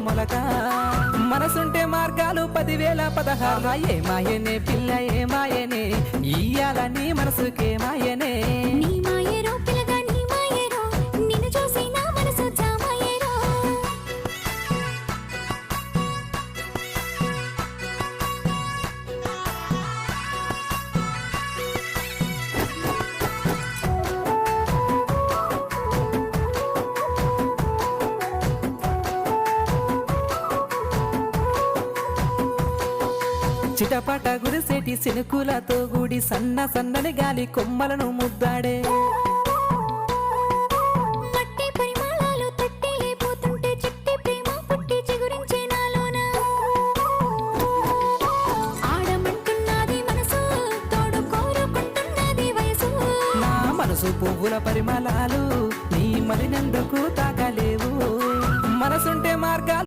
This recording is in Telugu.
మొలక మనసుంటే మార్గాలు 10,000 ఏ మాయనే పిల్ల ఏ మాయనే ఇయ్యాల నీ మనసుకే మాయనే నీ మాయరో పిల్లగా నీ మాయరో నిన్ను చూసి నా మనసు జామాయరో చిటపట గుడిసేటి సినుకులతో గుడి సన్న సన్నని గాలి కొమ్మలను ముద్దాడే మట్టి పరిమళాలు తట్టి లేపోతుంటే చిట్టి ప్రేమ పుట్టి చిగురించే నాలోన ఆడమంటున్నది మనసు తోడు కోరుకుంటున్నది వయసు నా మనసు పువ్వుల పరిమళాలు నీ మలినందుకు తాగలేవు మనసుంటే మార్గాలు